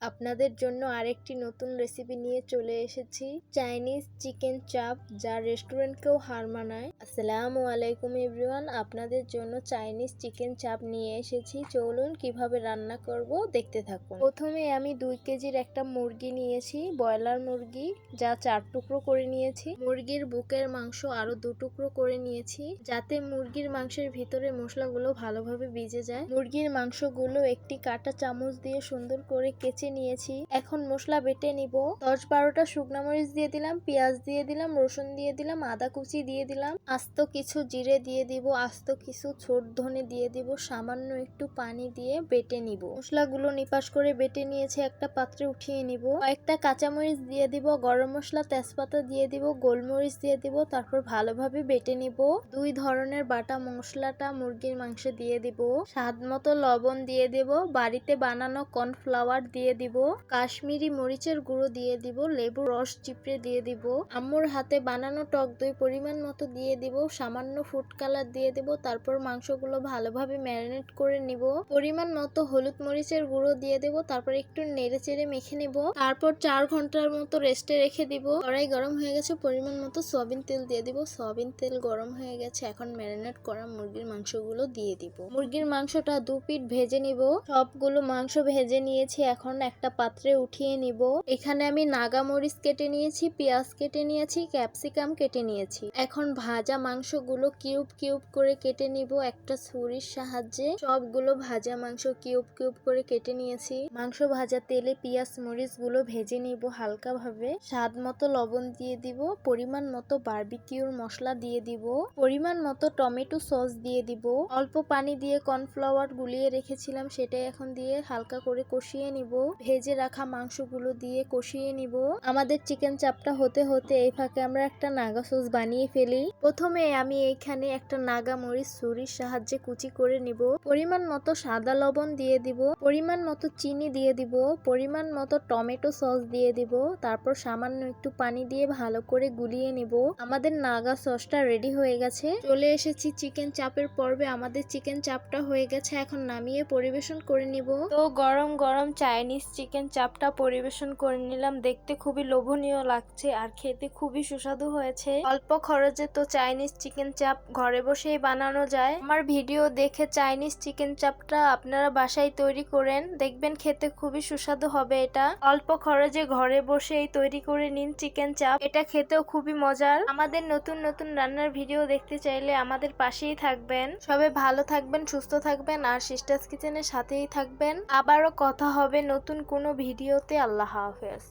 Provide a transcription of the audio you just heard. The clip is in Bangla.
আপনাদের জন্য আরেকটি নতুন রেসিপি নিয়ে চলে এসেছি, চাইনিজ চিকেন চাপ, যা রেস্টুরেন্টকেও হার মানায়। আসসালামু আলাইকুম এভরিওয়ান, আপনাদের জন্য চাইনিজ চিকেন চাপ নিয়ে এসেছি। চলুন কিভাবে রান্না করব দেখতে থাকুন। প্রথমে আমি 2 কেজির একটা মুরগি নিয়েছি, ব্রয়লার মুরগি, যা 4 টুকরো করে নিয়েছি। মুরগির বুকের মাংস আরো 2 টুকরো করে নিয়েছি, যাতে মুরগির মাংসের ভিতরে মশলাগুলো ভালোভাবে ভিজে যায়। মুরগির মাংসগুলো একটি কাঁটা চামচ দিয়ে সুন্দর করে কেচে নিয়েছি। এখন মশলা বেটে নিব। 10-12টা শুকনা মরিচ দিয়ে দিলাম, পেঁয়াজ দিয়ে দিলাম, রসুন দিয়ে দিলাম, আদা কুচি দিয়ে দিলাম, আস্ত কিছু জিরে দিয়ে দিব, আস্ত কিছু ছোট ধনে দিয়ে দিব, সামান্য একটু পানি দিয়ে বেটে নিব। মশলাগুলো নিপাস করে বেটে নিয়েছি, একটা পাত্রে উঠিয়ে নিব। কয়েকটা কাঁচামরিচ দিয়ে দিব, গরম মশলা, তেজপাতা দিয়ে দিব, গোলমরিচ দিয়ে দিব, তারপর ভালোভাবে বেটে নিব। 2 ধরনের বাটা মশলাটা মুরগির মাংসে দিয়ে দিব। স্বাদ মতো লবণ দিয়ে দেব, বাড়িতে বানানো কর্নফ্লাওয়ার দিয়ে দিব, কাশ্মীরি মরিচের গুঁড়ো দিয়ে দিব, লেবু রস চিপড়ে দিয়ে দিব, আম্মুর হাতে বানানো টক দই পরিমাণ মতো দিয়ে দিব, সামান্য ফুড কালার দিয়ে দিব। তারপর মাংসগুলো ভালোভাবে ম্যারিনেট করে নিব। পরিমাণ মতো হলুদ মরিচের গুঁড়ো দিয়ে দেব, তারপর একটু নেড়ে চেড়ে মেখে নিব। তারপর 4 ঘন্টার মতো রেস্টে রেখে দিব। কড়াই গরম হয়ে গেছে, পরিমাণ মতো সয়াবিন তেল দিয়ে দিব। সয়াবিন তেল গরম হয়ে গেছে, এখন ম্যারিনেট করা মুরগির মাংসগুলো দিয়ে দিব। মুরগির মাংসটা 2 পিঠ ভেজে নিব। সবগুলো মাংস ভেজে নিয়েছি, এখন একটা পাত্রে উঠিয়ে নিব। এখানে আমি নাগা মরিচ কেটে নিয়েছি, পেঁয়াজ কেটে নিয়েছি, ক্যাপসিকাম কেটে নিয়েছি। এখন ভাজা মাংসগুলো কিউব কিউব করে কেটে নিব একটা ছুরির সাহায্যে। সবগুলো ভাজা মাংস কিউব কিউব করে কেটে নিয়েছি। মাংস ভাজা তেলে পেঁয়াজ মরিচ গুলো ভেজে নিব হালকা ভাবে। স্বাদ মতো লবণ দিয়ে দিব, পরিমাণ মতো বারবিকিউর মশলা দিয়ে দিব, পরিমাণ মতো টমেটো সস দিয়ে দিব, অল্প পানি দিয়ে কর্নফ্লাওয়ার গুলিয়ে রেখেছিলাম সেটাই এখন দিয়ে হালকা করে কষিয়ে নিব। ভেজে রাখা মাংসগুলো দিয়ে কষিয়ে নিব। আমাদের চিকেন চাপটা হতে হতে এই ফাঁকে আমরা একটা নাগা সস বানিয়ে ফেলি। প্রথমে আমি এইখানে একটা নাগা মরিচ ছুরির সাহায্যে কুচি করে নিব। পরিমাণ মতো সাদা লবণ দিয়ে দিব, পরিমাণ মতো চিনি দিয়ে দিব, পরিমাণ মতো টমেটো সস দিয়ে দিব, তারপর সামান্য একটু পানি দিয়ে ভালো করে গুলিয়ে নিব। আমাদের নাগা সসটা রেডি হয়ে গেছে। চলে এসেছি চিকেন চাপের পর্বে। আমাদের চিকেন চাপটা হয়ে গেছে, এখন নামিয়ে পরিবেশন করে নিব। তো গরম গরম চাইনিজ চিকেন চাপটা পরিবেশন করে নিলাম। দেখতে খুবই লোভনীয় লাগছে আর খেতে খুবই সুস্বাদু হয়েছে। অল্প খরচে তো চাইনিজ চিকেন চাপ ঘরে বসেই বানানো যায়। আমার ভিডিও দেখে চাইনিজ চিকেন চাপটা আপনারা বাসায় তৈরি করেন, দেখবেন খেতে খুবই সুস্বাদু হবে। এটা অল্প খরচে ঘরে বসেই তৈরি করে নিন চিকেন চাপ, এটা খেতেও খুবই মজার। আমাদের নতুন নতুন রান্নার ভিডিও দেখতে চাইলে আমাদের পাশেই থাকবেন। সবাই ভালো থাকবেন, সুস্থ থাকবেন আর সিস্টার্স কিচেনের সাথেই থাকবেন। আবারও কথা হবে নতুন কোনো ভিডিওতে। আল্লাহ হাফেজ।